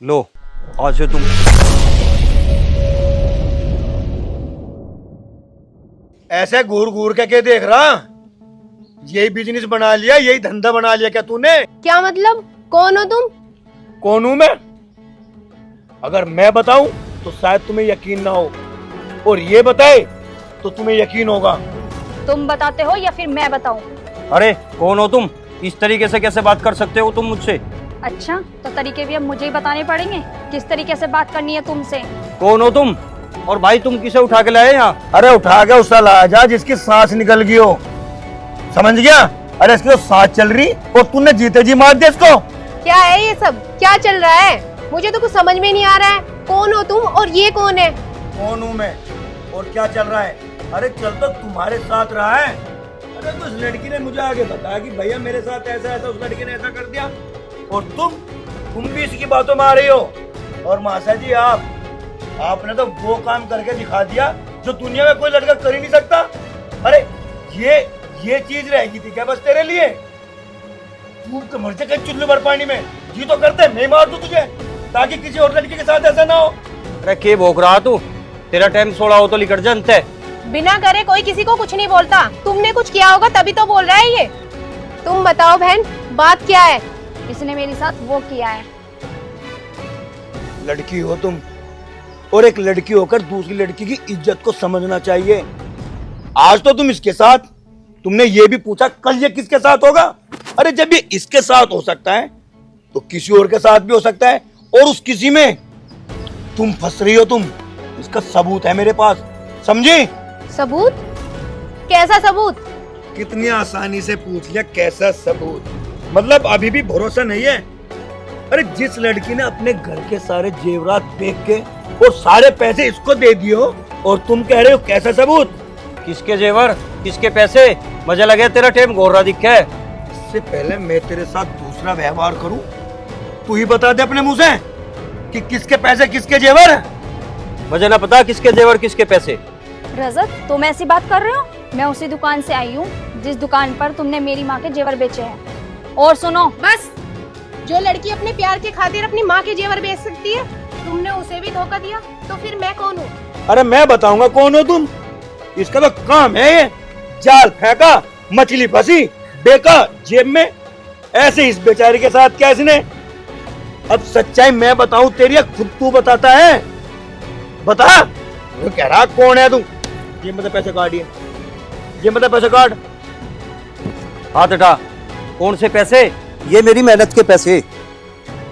लो, आज से तुम ऐसे घूर घूर के देख रहा? यही बिजनेस बना लिया, यही धंधा बना लिया क्या तूने? क्या मतलब? कौन हो तुम? कौन हूं मैं? अगर मैं बताऊं तो शायद तुम्हें यकीन ना हो, और ये बताए तो तुम्हें यकीन होगा। तुम बताते हो या फिर मैं बताऊं? अरे कौन हो तुम? इस तरीके से कैसे बात कर सकते हो तुम मुझसे? अच्छा, तो तरीके भी अब मुझे ही बताने पड़ेंगे किस तरीके से बात करनी है तुमसे। कौन हो तुम? और भाई तुम किसे उठा के लाए यहाँ? अरे उठा के उस ला जा जिसकी सांस निकल गई हो, समझ गया? अरे इसकी तो सांस चल रही और तूने जीते जी मार दिया इसको। क्या है ये सब? क्या चल रहा है? मुझे तो कुछ समझ में नहीं आ रहा है। कौन हो तुम और ये कौन है? कौन हूं मैं और क्या चल रहा है? अरे चल तो तुम्हारे साथ रहा है। अरे तो उस लड़की ने मुझे आगे बताया कि भैया मेरे साथ ऐसा ऐसा, उस लड़की ने ऐसा कर दिया, और तुम भी इसकी बातों में आ रही हो। और मासा जी आपने तो वो काम करके दिखा दिया जो दुनिया में कोई लड़का कर ही नहीं सकता। अरे ये चीज रहेगी थी क्या बस तेरे लिए? तू कमर से कहीं चुल्लू भर पानी में जी तो करते मैं मार दूं तुझे, ताकि किसी और लड़की के साथ ऐसा ना हो। अरे के भोग रहा तू? तेरा टाइम सोड़ा हो तो लिकट जानते है। बिना करे कोई किसी को कुछ नहीं बोलता। तुमने कुछ किया होगा तभी तो बोल रहा है ये। तुम बताओ बहन, बात क्या है? इसने मेरे साथ वो किया है। लड़की हो तुम, और एक लड़की होकर दूसरी लड़की की इज्जत को समझना चाहिए। आज तो तुम इसके साथ, तुमने ये भी पूछा कल ये किसके साथ होगा? अरे जब ये इसके साथ हो सकता है तो किसी और के साथ भी हो सकता है, और उस किसी में तुम फंस रही हो। तुम, इसका सबूत है मेरे पास, समझी? सबूत? कैसा सबूत? कितनी आसानी से पूछ लिया, कैसा सबूत? मतलब अभी भी भरोसा नहीं है? अरे जिस लड़की ने अपने घर के सारे जेवरात बेच के और सारे पैसे इसको दे दिए हो, और तुम कह रहे हो कैसा सबूत? किसके जेवर, किसके पैसे? मजा लगे तेरा टाइम गोरा दिखा है। इससे पहले मैं तेरे साथ दूसरा व्यवहार करूं, तू ही बता दे अपने मुंह से कि किसके पैसे किसके जेवर। मुझे ना पता किसके जेवर किसके पैसे। रजत, तुम ऐसी बात कर रहे हो? मैं उसी दुकान से आई हूँ जिस दुकान पर तुमने मेरी माँ के जेवर बेचे हैं। और सुनो, बस, जो लड़की अपने प्यार के खातिर अपनी माँ के जेवर बेच सकती है, तुमने उसे भी धोखा दिया, तो फिर मैं कौन हूँ? अरे मैं बताऊंगा कौन हो तुम। इसका तो काम है ये, जाल फेंका, मछली फंसी, बेका जेब में। ऐसे इस बेचारे के साथ क्या इसने? अब सच्चाई मैं बताऊं तेरी या खुद तू बताता है? बता, वो कह रहा कौन है तू? ये मतलब पैसे काट, ये मतलब पैसे काट। हाथ हटा। कौन से पैसे? ये मेरी मेहनत के पैसे,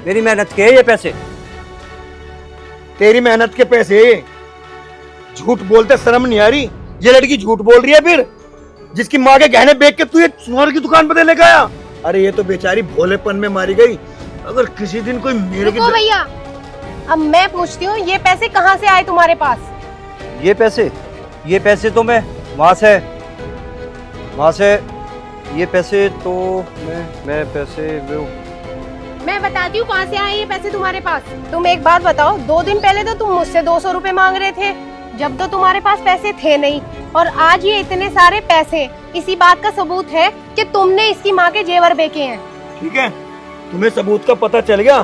मेरी मेहनत के ये पैसे। तेरी मेहनत के पैसे? झूठ बोलते शर्म नहीं आ रही? ये लड़की झूठ बोल रही है फिर, जिसकी माँ के गहने बेच के तू ये सुनार की दुकान पर लेकर आया। अरे ये तो बेचारी भोलेपन में मारी गई। अगर किसी दिन कोई मेरे रुको भैया, अब मैं पूछती हूँ, ये पैसे कहाँ से आए तुम्हारे पास? ये पैसे तो मैं वहां से ये पैसे तो मैं पैसे मैं बताती हूँ कहाँ से आए ये पैसे तुम्हारे पास। तुम एक बात बताओ, 2 दिन पहले तो तुम मुझसे 200 रुपए मांग रहे थे, जब तो तुम्हारे पास पैसे थे नहीं, और आज ये इतने सारे पैसे इसी बात का सबूत है कि तुमने इसकी माँ के जेवर बेचे हैं। ठीक है, तुम्हें सबूत का पता चल गया।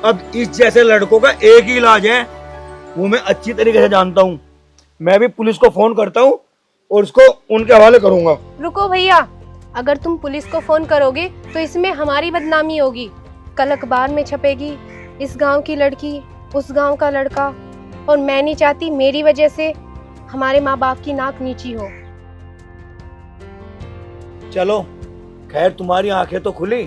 अब इस जैसे लड़कों का एक ही इलाज है, वो मैं अच्छी तरीके से जानता हूँ। मैं भी पुलिस को फोन करता हूँ और उसको उनके हवाले करूंगा। रुको भैया, अगर तुम पुलिस को फोन करोगे तो इसमें हमारी बदनामी होगी, कल अखबार में छपेगी, इस गांव की लड़की, उस गांव का लड़का, और मैं नहीं चाहती मेरी वजह से हमारे माँ बाप की नाक नीची हो। चलो खैर, तुम्हारी आंखें तो खुली,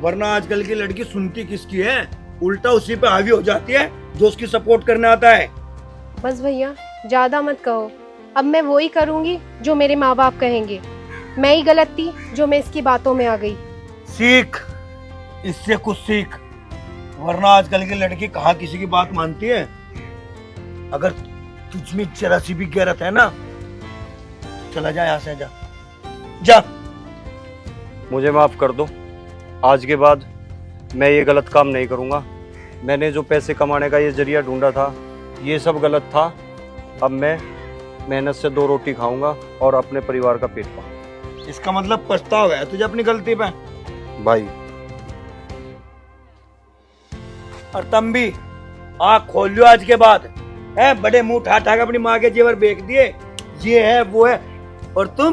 वरना आजकल की लड़की सुनती किसकी है? उल्टा उसी पे हावी हो जाती है जो उसकी सपोर्ट करने आता है। बस भैया, ज्यादा मत कहो। अब मैं वो ही करूंगी जो मेरे माँ बाप कहेंगे। मैं ही गलत थी जो मैं इसकी बातों में आ गई। सीख, इससे कुछ सीख, वरना आजकल की लड़की कहाँ किसी की बात मानती है। अगर तुझ में जरा सी भी गैरत है ना, चला जा यहाँ से, जा। मुझे माफ कर दो। आज के बाद मैं ये गलत काम नहीं करूंगा। मैंने जो पैसे कमाने का ये जरिया ढूंढा था, ये सब गलत था। अब मैं मेहनत से 2 रोटी खाऊंगा और अपने परिवार का पेट पालूंगा। इसका मतलब पछतावा है तुझे अपनी गलती पे? भाई, और तुम भी आँख खोल लो आज के बाद। है बड़े मुंह ठा ठा के अपनी माँ के जेवर बेच दिए, ये है वो है। और तुम,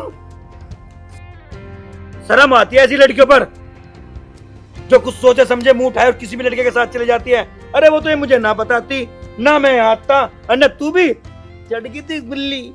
शर्म आती है ऐसी लड़कियों पर जो कुछ सोचे समझे मुंह उठाए और किसी भी लड़के के साथ चले जाती है। अरे वो तो ये मुझे ना बताती, ना मैं यहाँ आता, और न तू भी चढ़ गई थी बिल्ली।